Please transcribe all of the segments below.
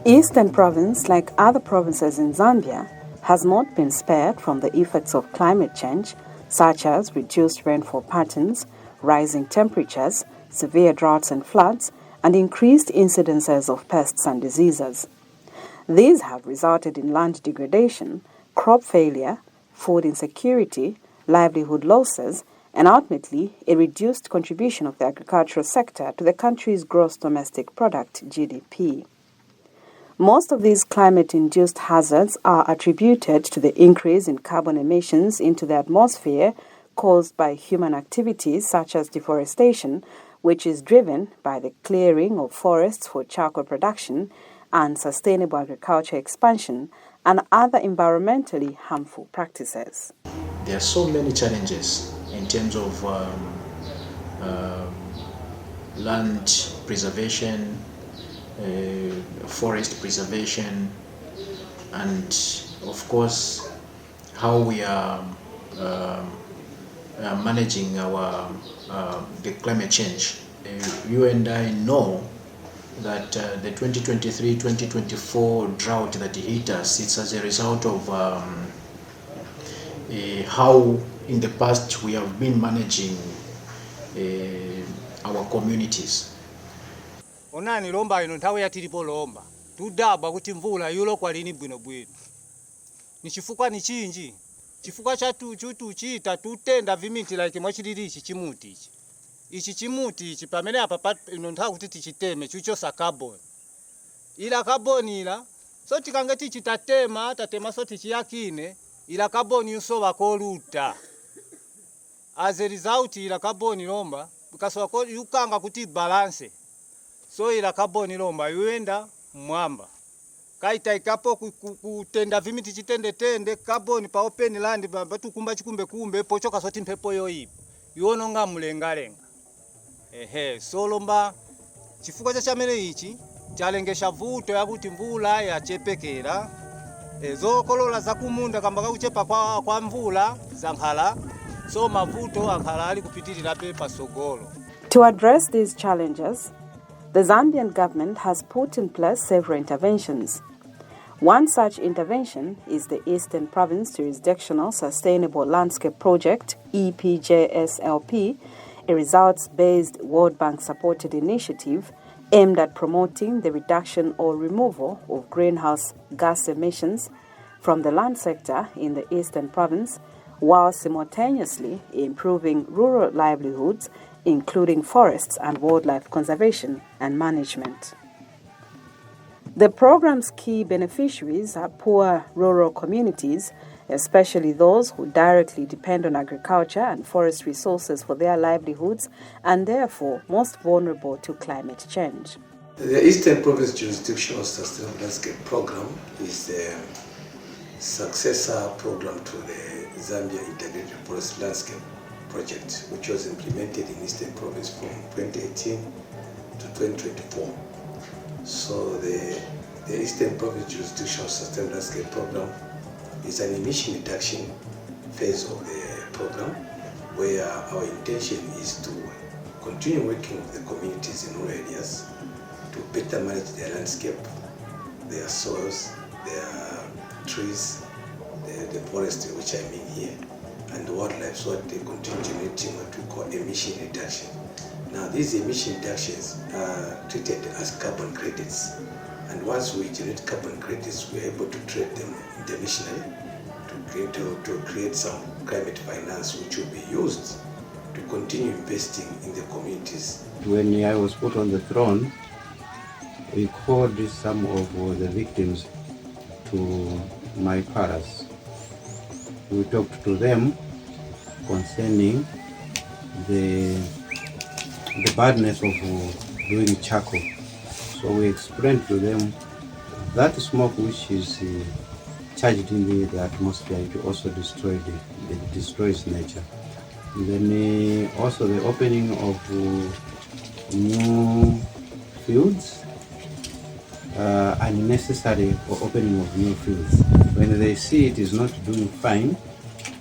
Eastern Province, like other provinces in Zambia, has not been spared from the effects of climate change, such as reduced rainfall patterns, rising temperatures, severe droughts and floods, and increased incidences of pests and diseases. These have resulted in land degradation, crop failure, food insecurity, livelihood losses, and ultimately a reduced contribution of the agricultural sector to the country's gross domestic product, GDP. Most of these climate-induced hazards are attributed to the increase in carbon emissions into the atmosphere caused by human activities such as deforestation, which is driven by the clearing of forests for charcoal production and sustainable agriculture expansion and other environmentally harmful practices. There are so many challenges in terms of land preservation, forest preservation, and of course how we are managing our the climate change. You and I know that the 2023-2024 drought that hit us, it's as a result of how in the past we have been managing our communities. Onani lomba ino nthawi yatilipo lomba tudabwa kuti mvula yulokwa lini bwinobwino ni chifukwa ni chinji chifukwa chatu chita tutenda vimiti like mwachililichi chimuti ichi chimuti ichi pamene apa ino nthawi kuti tichiteme chuchosa carbon ila carbon ila so tikangati chitatema so tichiyakine ila carbon yusowa koluta as a result ila carbon lomba bukasowa ko yukanga kuti balance. So ila carbon lomba yuenda mwamba kaita ikapo kutenda vimiti chitende carbon pa open land batu kumba chikumbe pochoka soti mpepo yoyipa yuononga mulengalenga so lomba chifukwa cha chamene ichi chalengesha vuto yakuti mvula yachepekera zokolola zakumunda kamba kakuchepa kwa mvula zankhala so mavuto ankhala ali kupitirira pa sogolo. To address these challenges, the Zambian government has put in place several interventions. One such intervention is the Eastern Province Jurisdictional Sustainable Landscape Project, EP-JSLP, a results-based World Bank-supported initiative aimed at promoting the reduction or removal of greenhouse gas emissions from the land sector in the Eastern Province, while simultaneously improving rural livelihoods, including forests and wildlife conservation and management. The program's key beneficiaries are poor rural communities, especially those who directly depend on agriculture and forest resources for their livelihoods and therefore most vulnerable to climate change. The Eastern Province Jurisdictional Sustainable Landscape Program is the successor program to the Zambia Integrated Forest Landscape Project, which was implemented in Eastern Province from 2018 to 2024. So the Eastern Province Jurisdictional Sustainable Landscape Program is an emission reduction phase of the program, where our intention is to continue working with the communities in rural areas to better manage their landscape, their soils, their trees, the forest, which I mean here, and the wildlife, so that they continue generating what we call emission reduction. Now, these emission reductions are treated as carbon credits, and once we generate carbon credits, we are able to trade them internationally to create some climate finance, which will be used to continue investing in the communities. When I was put on the throne, we called some of the victims to my palace. We talked to them concerning the badness of doing charcoal. So we explained to them that smoke which is charged in the atmosphere, it also destroys nature. And then also the opening of new fields, unnecessary opening of new fields. When they see it is not doing fine,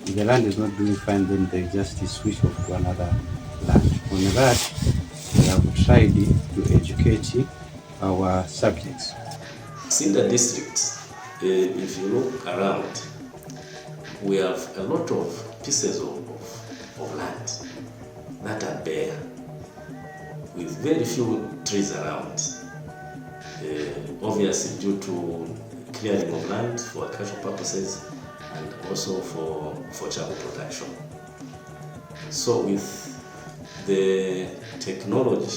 the land is not doing fine, then they just switch off to another land. On that, we have tried to educate our subjects. In the district, if you look around, we have a lot of pieces of land that are bare, with very few trees around. Obviously due to clearing of land for agricultural purposes and also for charcoal production. So with the technology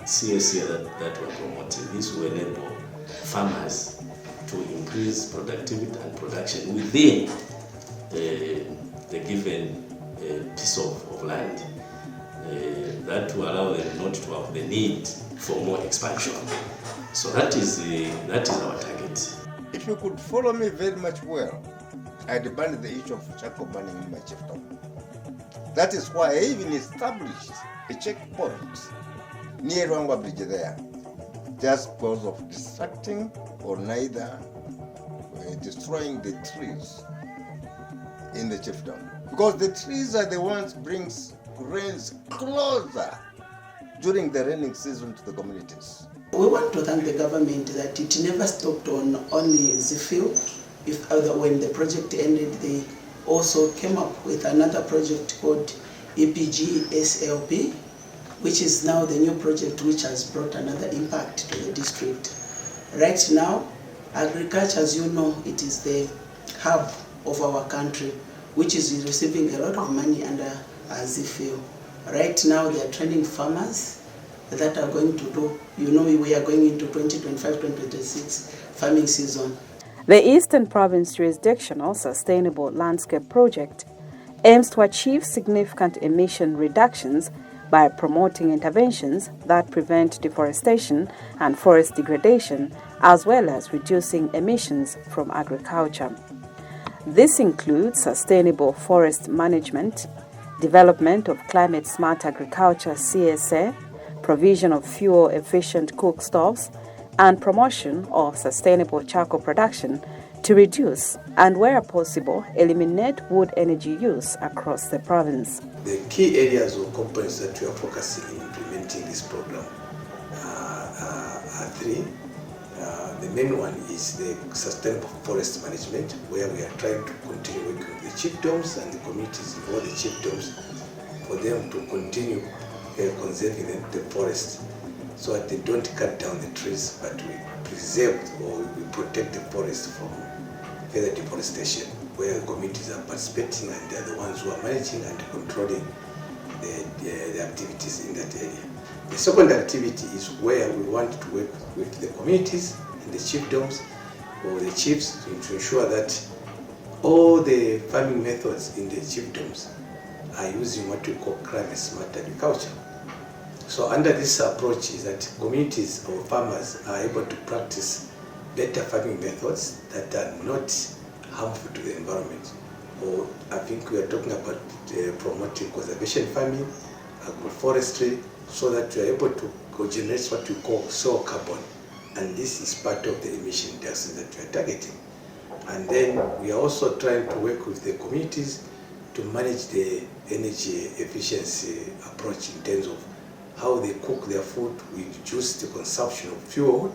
CSA that we're promoting, this will enable farmers to increase productivity and production within the given piece of land. That will allow them not to have the need for more expansion. So that is our target. If you could follow me very much well, I'd ban the issue of charcoal burning in my chiefdom. That is why I even established a checkpoint near Rwangwa Bridge there, just because of distracting or neither destroying the trees in the chiefdom. Because the trees are the ones brings rains closer during the raining season to the communities. We want to thank the government that it never stopped on only the field. When the project ended, they also came up with another project called EP-JSLP, which is now the new project which has brought another impact to the district. Right now, agriculture, as you know, it is the hub of our country, which is receiving a lot of money under ZFIL. Right now, they are training farmers that are going to do, we are going into 2025-2026 farming season. The Eastern Province Jurisdictional Sustainable Landscape Project aims to achieve significant emission reductions by promoting interventions that prevent deforestation and forest degradation, as well as reducing emissions from agriculture. This includes sustainable forest management, development of climate-smart agriculture CSA, provision of fuel-efficient cook stoves, and promotion of sustainable charcoal production to reduce and, where possible, eliminate wood energy use across the province. The key areas or components that we are focusing in implementing this program are three. The main one is the sustainable forest management, where we are trying to continue working with the chiefdoms and the communities in all the chiefdoms for them to continue conserving the forest, so that they don't cut down the trees, but we preserve or we protect the forest from further deforestation, where communities are participating and they are the ones who are managing and controlling the activities in that area. The second activity is where we want to work with the communities and the chiefdoms or the chiefs to ensure that all the farming methods in the chiefdoms are using what we call climate-smart agriculture. So under this approach is that communities or farmers are able to practice better farming methods that are not harmful to the environment. Or I think we are talking about promoting conservation farming, agroforestry, so that we are able to generate what we call soil carbon. And this is part of the emission dioxide that we are targeting. And then we are also trying to work with the communities to manage the energy efficiency approach in terms of how they cook their food. We reduce the consumption of fuel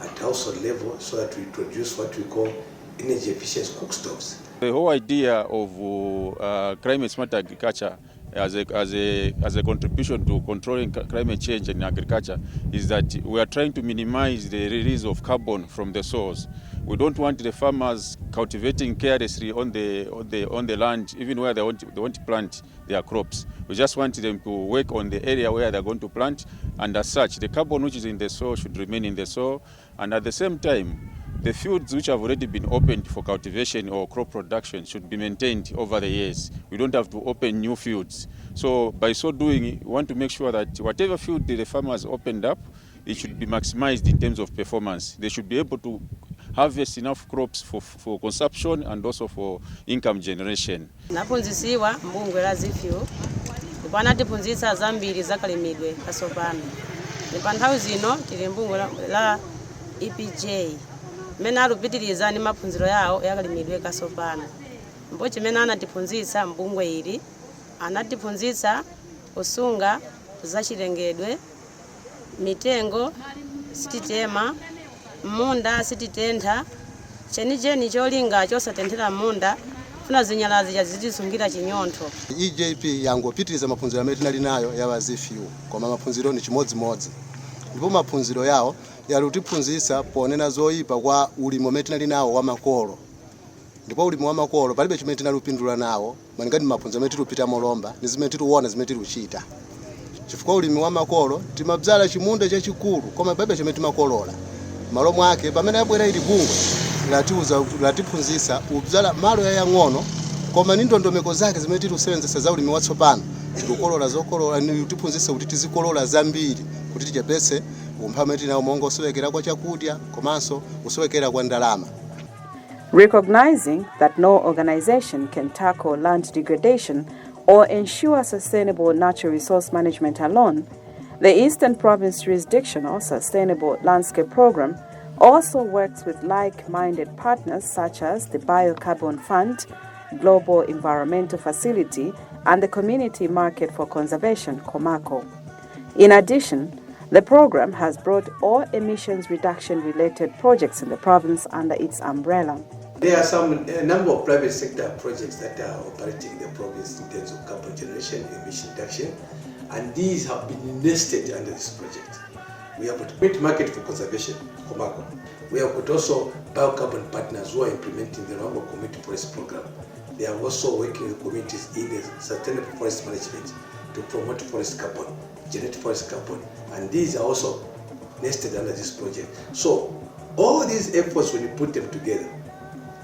at household level so that we produce what we call energy efficient cook stoves. The whole idea of climate smart agriculture as a contribution to controlling climate change in agriculture is that we are trying to minimize the release of carbon from the soils. We don't want the farmers cultivating carelessly on the land, even where they want to plant their crops. We just want them to work on the area where they're going to plant, and as such, the carbon which is in the soil should remain in the soil, and at the same time, the fields which have already been opened for cultivation or crop production should be maintained over the years. We don't have to open new fields. So by so doing, we want to make sure that whatever field the farmers opened up it should be maximized in terms of performance. They should be able to harvest enough crops for consumption and also for income generation. Naphunzisiwa mbungwe la zifyu ndipo anatiphunzitsa zambiri zakalimidwe kasopano. Ndipo nthawi zino tili mbungwe la EPJ mmene alupitiriza ndi maphunziro yawo yakalimidwe kasopano. Ndipo chimene anatiphunzitsa mbungwe ili anatiphunzitsa kusunga zachilengedwe, mitengo sititema, munda sititentha, chenicheni cholinga chosatenthera munda funa zinyalazi yazizisungira chinyontho. EJP yangopitiriza maphunziro amene tinali nayo ya wazifyu, koma maphunziro ni chimodzimodzi. Ndipo maphunziro yawo yalutiphunzitsa ponena zoyipa kwa ulimi umene tinali nawo wa makolo. Ndipo ulimi wa makolo palibe chimene tinalupindula nawo, malingana maphunziro amene tilupita molomba ndi zimene tikuona zimene tiluchita. Chifukwa ulimi wa makolo timabzala chimunda chachikulu koma palibe chimene timakolola. Malo mwake pamene abwera ili bungwe latiphunzitsa ubzala malo yayang'ono koma ni ndondomeko zake zimene tilusenzesa za ulimi watsopano tikukolola zokolola ni tiphunzitsa kuti tizikolola zambiri kuti tichepetse umphamvu tinawo monga usowekera kwa chakudya komanso usowekera kwa ndalama. Recognizing that no organization can tackle land degradation or ensure sustainable natural resource management alone, the Eastern Province Jurisdictional Sustainable Landscape Program also works with like-minded partners such as the Biocarbon Fund, Global Environmental Facility, and the Community Market for Conservation, COMACO. In addition, the program has brought all emissions reduction-related projects in the province under its umbrella. There are a number of private sector projects that are operating in the province in terms of carbon generation, emission reduction, and these have been nested under this project. We have got Community Market for Conservation, COMACO. We have got also biocarbon partners who are implementing the Rural Community Forest Program. They are also working with communities in the sustainable forest management to promote forest carbon, generate forest carbon, and these are also nested under this project. So all these efforts, when you put them together,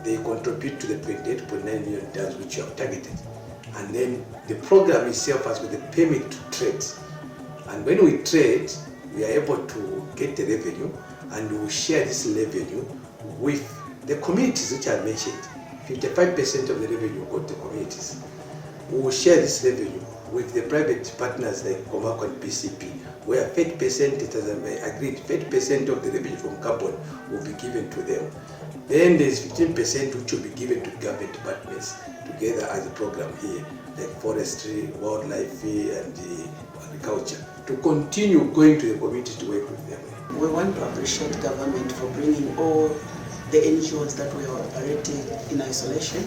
they contribute to the 28.9 million tons which you have targeted. And then the program itself has got the permit to trade. And when we trade, we are able to get the revenue and we will share this revenue with the communities which I mentioned. 55% of the revenue go to communities. We will share this revenue with the private partners like COMACO and PCP, where 30%, it has agreed, 30% of the revenue from carbon will be given to them. Then there is 15% which will be given to government departments together as a program here, like forestry, wildlife, and agriculture, to continue going to the community to work with them. We want to appreciate government for bringing all the NGOs that were operating in isolation.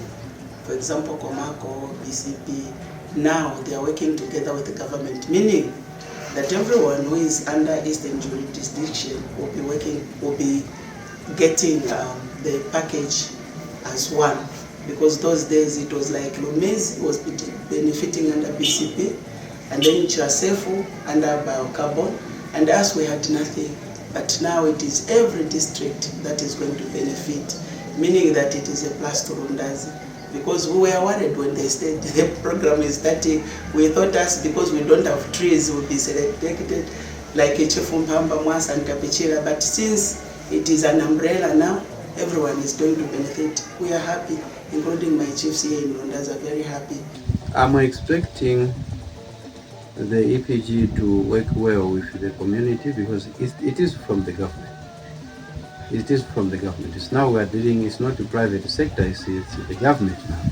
For example, COMACO, BCP, now they are working together with the government, meaning that everyone who is under Eastern jurisdiction will be getting the package as one. Because those days it was like Lomezi was benefiting under BCP, and then Chirasefu under biocarbon, and us we had nothing. But now it is every district that is going to benefit, meaning that it is a plus to Rundazi. Because we were worried when they said the program is starting, we thought us, because we don't have trees, will be selected like Echefumpamba, Mwasa and Kapichira. But since it is an umbrella now, everyone is going to benefit. We are happy, including my chiefs here in Rundazi are very happy. I'm expecting the EPG to work well with the community because it is from the government. It is from the government. It's now we are dealing, it's not the private sector, it's the government now.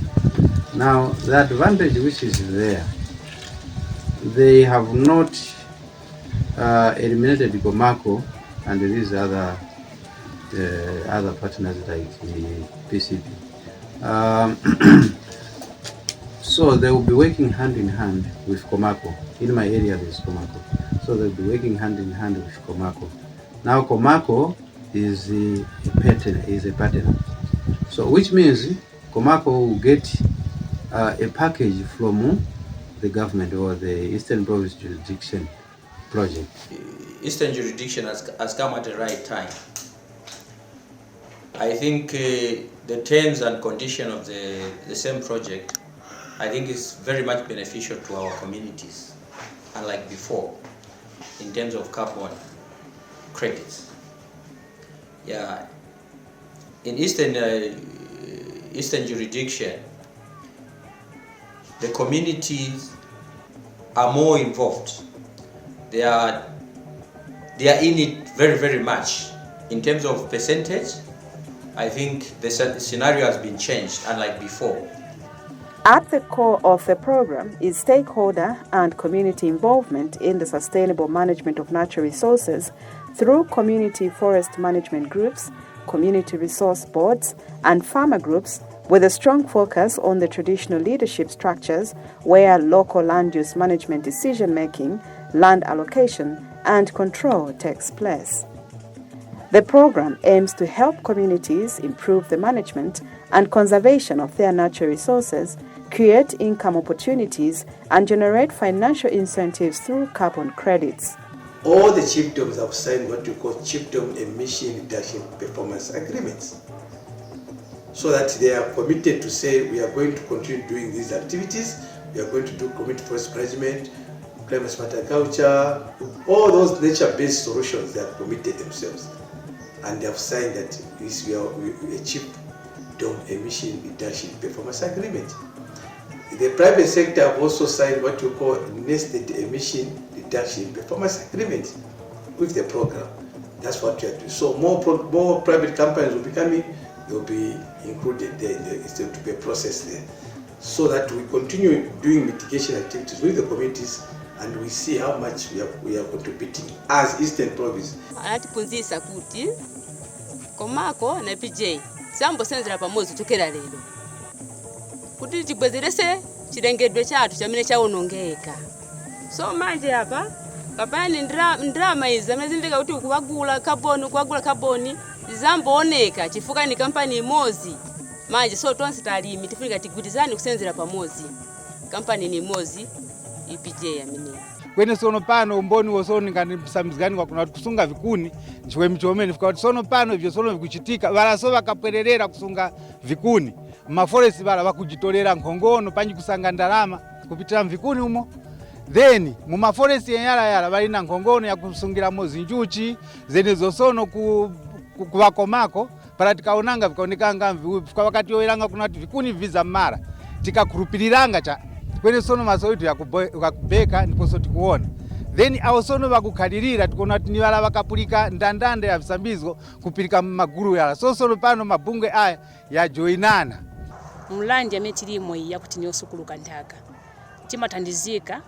Now, the advantage which is there, they have not eliminated COMACO and these other partners like the PCP. So they will be working hand in hand with COMACO. In my area there is COMACO. So they'll be working hand in hand with COMACO. Now COMACO is a partner. So which means COMACO will get a package from the government or the Eastern Province Jurisdiction project. Eastern Jurisdiction has come at the right time. I think the terms and conditions of the same project, I think is very much beneficial to our communities, unlike before, in terms of carbon. credits. Yeah, in Eastern jurisdiction, the communities are more involved. They are in it very, very much. In terms of percentage, I think the scenario has been changed, unlike before. At the core of the program is stakeholder and community involvement in the sustainable management of natural resources through community forest management groups, community resource boards, and farmer groups, with a strong focus on the traditional leadership structures where local land use management decision-making, land allocation, and control takes place. The program aims to help communities improve the management and conservation of their natural resources, create income opportunities, and generate financial incentives through carbon credits. All the chiefdoms have signed what we call chiefdom emission reduction performance agreements, so that they are committed to say we are going to continue doing these activities, we are going to do community forest management, climate smart agriculture, all those nature-based solutions. They have committed themselves, and they have signed that we are a chiefdom emission reduction performance agreement. The private sector have also signed what we call nested emission reduction performance agreement with the program. That's what we are doing. So more private companies will be coming, they will be included there, to be processed there, so that we continue doing mitigation activities with the communities, and we see how much we are contributing as Eastern Province. Anatipunzisa kuti komako na EPJ sambo senzera pamozi tukera lero kuti tibwezerese chilengedwe chathu chamene chaonongeka. So manje hapa kapani ndrama izi amazimveka kuti kuwagula carbon zizambooneka chifuka ni kampani imozi manje. So tonse talimi tifunika tigwirizane kusenzera pamozi, kampani ni imozi EPJ yamene kwene sono pano umboni wosoni ngani msamizgani kwa kuna kusunga vikuni nchiwe mchomeni fika sono pano ivyo sono vikuchitika wala so wakapelelera kusunga vikuni maforesi wala wakujitolera nkongono panji kusanga ndalama kupitira mvikuni umo, then mu maforesi yala wali na nkongono ya kusungira mozi njuchi zene zosono kuwakomako para tikaonanga vikaonekanga fika wakati yoelanga kuna vikuni viza mara tikakurupiliranga cha kwene sono masoitu ya kubeka niposo tikuona, then awosono wakukhalirira tikuona ni wala wakapulika ndandanda ya visambizo kupilika maguru yala. So sono pano mabungwe aya ya joinana mulandi ametilimo ya kuti niosukuluka nthaka timathandizika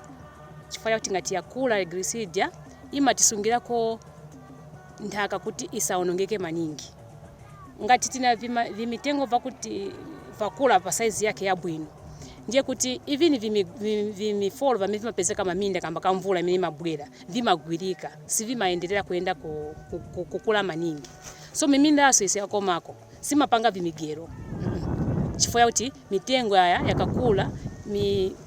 chifukwa kuti ngati yakula agrisidia imatisungirako nthaka kuti isaonongeke maningi. Ngati tina vimitengo vakuti vakula pa size yake yabwino, ndiye kuti even vimifolo vimapezeka maminda kamba kamvula imene mabwera vimagwirika sivimaendelera kuenda kukula maningi. So miminda aso isiyakomako simapanga vimigero chifukwa kuti mitengo aya yakakula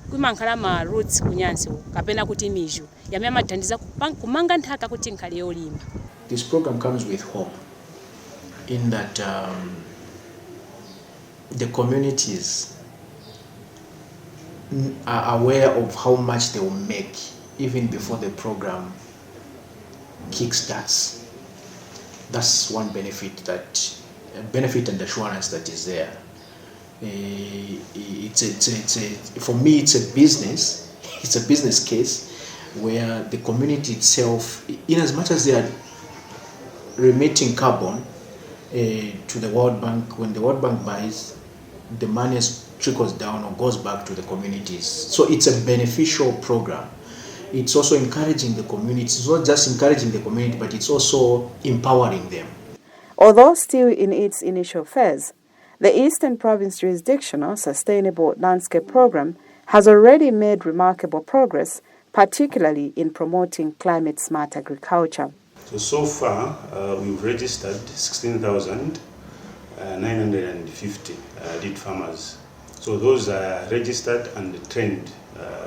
kumankhala ma roots kunyansi kapena kuti miju yamene amathandiza kumanga nthaka kuti nkhale yolima. This program comes with hope in that the communities are aware of how much they will make even before the program kickstarts. That's one benefit and assurance that is there. For me, it's a business case where the community itself, in as much as they are remitting carbon to the World Bank, when the World Bank buys, the money trickles down or goes back to the communities. So it's a beneficial program. It's also encouraging the community. It's not just encouraging the community, but it's also empowering them. Although still in its initial phase, the Eastern Province Jurisdictional Sustainable Landscape Program has already made remarkable progress, particularly in promoting climate-smart agriculture. So far, we've registered 16,950 lead farmers. So those are registered and trained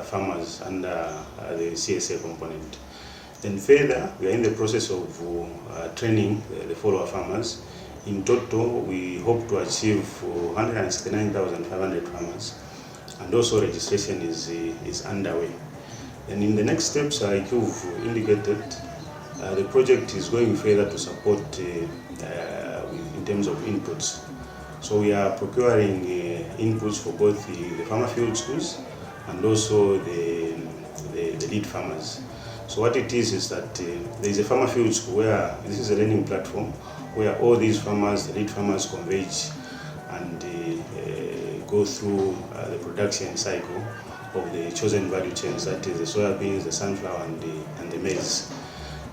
farmers under the CSA component. Then further, we are in the process of training the follower farmers. In total, we hope to achieve 169,500 farmers, and also registration is underway. And in the next steps, like you've indicated, the project is going further to support in terms of inputs. So we are procuring inputs for both the farmer field schools and also the lead farmers. So what it is that there is a farmer field school where this is a learning platform where all these farmers, the lead farmers, converge and go through the production cycle of the chosen value chains, that is the soybeans, the sunflower, and the maize.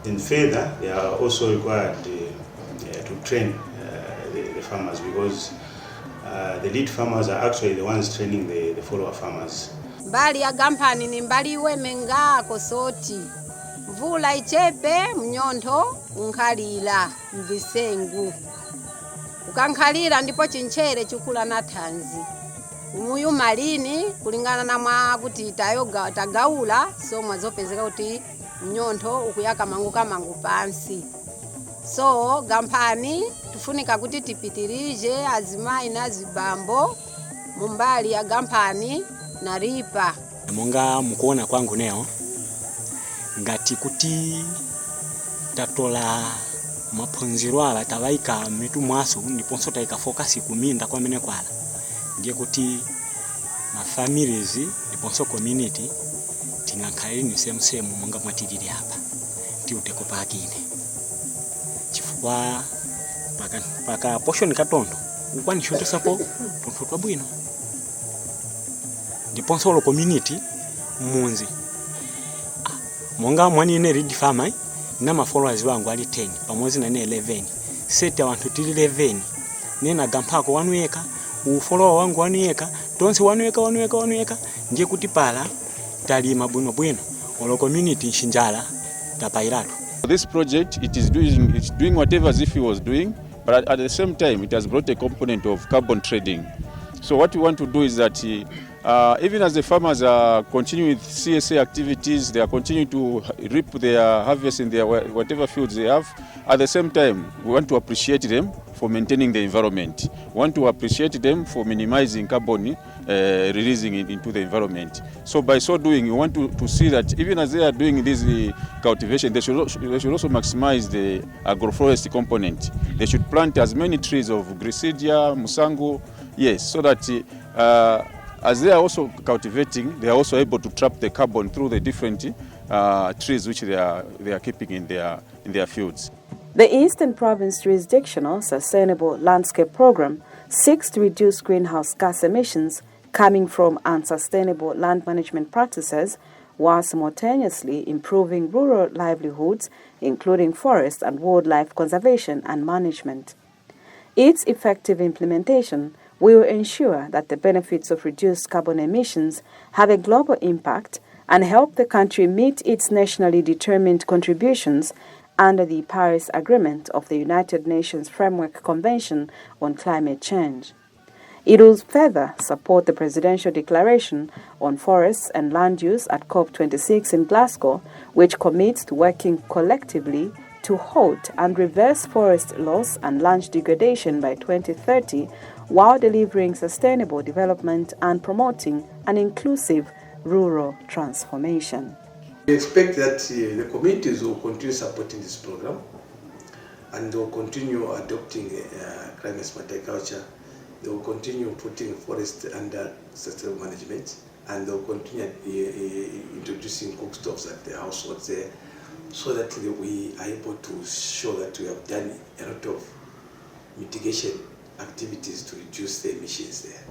Then further, they are also required to train the farmers, because the lead farmers are actually the ones training the follower farmers. Mbali ya gampani ni mbali iwe menga kosoti. Mvula ichepe mnyonto unkhalira mvisengu. Ukankhalira ndipo chinchere chukula na thanzi. Umuyu malini kulingana na mwa kuti tagaula so mwazopezeka kuti mnyonto ukuyaka mangu pansi. So gampani tufunika kuti tipitirije azimai na zibambo mumbali ya gampani na ripa. Monga mukuona kwangu neo ngati kuti tatola maphunziro ala tawaika mitu mwaso ndiponso taika focus kuminda kwamene kwala ndiye kuti ma families ndiponso community tingankhalire ni same monga mwatilili apa tiuteko pakine chifukwa paka portion katondo ukwani chontesapo tontho twa bwino ndiponso lo community munzi monga mwani ine lead farmer na ma followers wangu ali 10 pamoja na 11 seti abantu tili 11 nena gampako wanweka ufollower wangu wanweka tonse wanweka ndiye kuti pala tali mabwino olo community nshinjala tapairatu. This project it's doing whatever Zifi was doing, but at the same time it has brought a component of carbon trading. So what we want to do is that even as the farmers are continuing with CSA activities, they are continuing to reap their harvest in their whatever fields they have. At the same time, we want to appreciate them for maintaining the environment. We want to appreciate them for minimizing carbon releasing into the environment. So by so doing, we want to see that even as they are doing this cultivation, they should also maximize the agroforestry component. They should plant as many trees of Grisidia, Musango, yes, so that as they are also cultivating, they are also able to trap the carbon through the different trees which they are keeping in their fields. The Eastern Province Jurisdictional Sustainable Landscape Program seeks to reduce greenhouse gas emissions coming from unsustainable land management practices while simultaneously improving rural livelihoods, including forest and wildlife conservation and management. Its effective implementation will ensure that the benefits of reduced carbon emissions have a global impact and help the country meet its nationally determined contributions under the Paris Agreement of the United Nations Framework Convention on Climate Change. It will further support the Presidential Declaration on Forests and Land Use at COP26 in Glasgow, which commits to working collectively to halt and reverse forest loss and land degradation by 2030, while delivering sustainable development and promoting an inclusive rural transformation. We expect that the communities will continue supporting this program and they will continue adopting climate smart agriculture. They will continue putting forest under sustainable management, and they will continue introducing cookstoves at the households there, so that we are able to show that we have done a lot of mitigation activities to reduce the emissions there.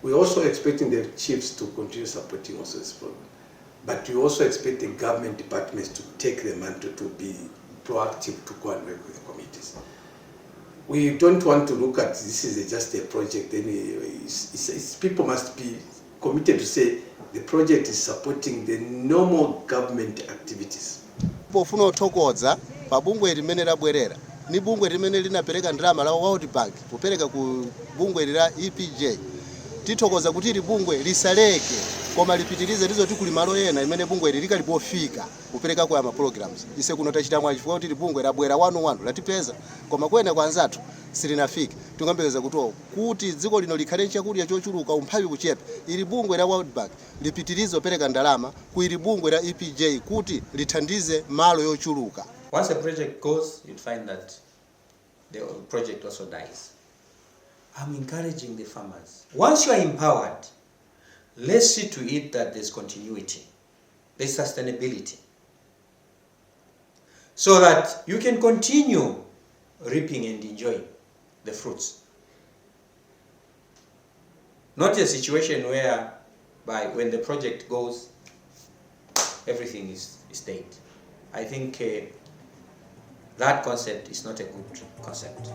We're also expecting the chiefs to continue supporting also this program. But we also expect the government departments to take the mantle to be proactive to go and work with the communities. We don't want to look at this as just a project. People must be committed to say the project is supporting the normal government activities. Pofuna uthokoza pa bungwe limene labwerera ni bungwe limene linapereka ndalama la World Bank kupereka ku bungwe la EPJ. Tithokoza kuti ili bungwe lisaleke koma lipitirize lizoti kuli malo ena imene bungwe lilika lipofika kupereka kwa programs. Ise kuno tachita mwa chifukwa kuti bungwe labwera wanu latipeza koma kwena kwanzatu silinafika. Tungambeza kuti dziko lino likhale chakudya chochuluka umphawi kuchepa. Ili bungwe la World Bank lipitirize opereka ndalama ku ili bungwe la EPJ kuti lithandize malo yochuluka. Once a project goes, you'd find that the project also dies. I'm encouraging the farmers. Once you are empowered, let's see to it that there's continuity, there's sustainability, so that you can continue reaping and enjoying the fruits. Not a situation where when the project goes, everything is dead. I think that concept is not a good concept.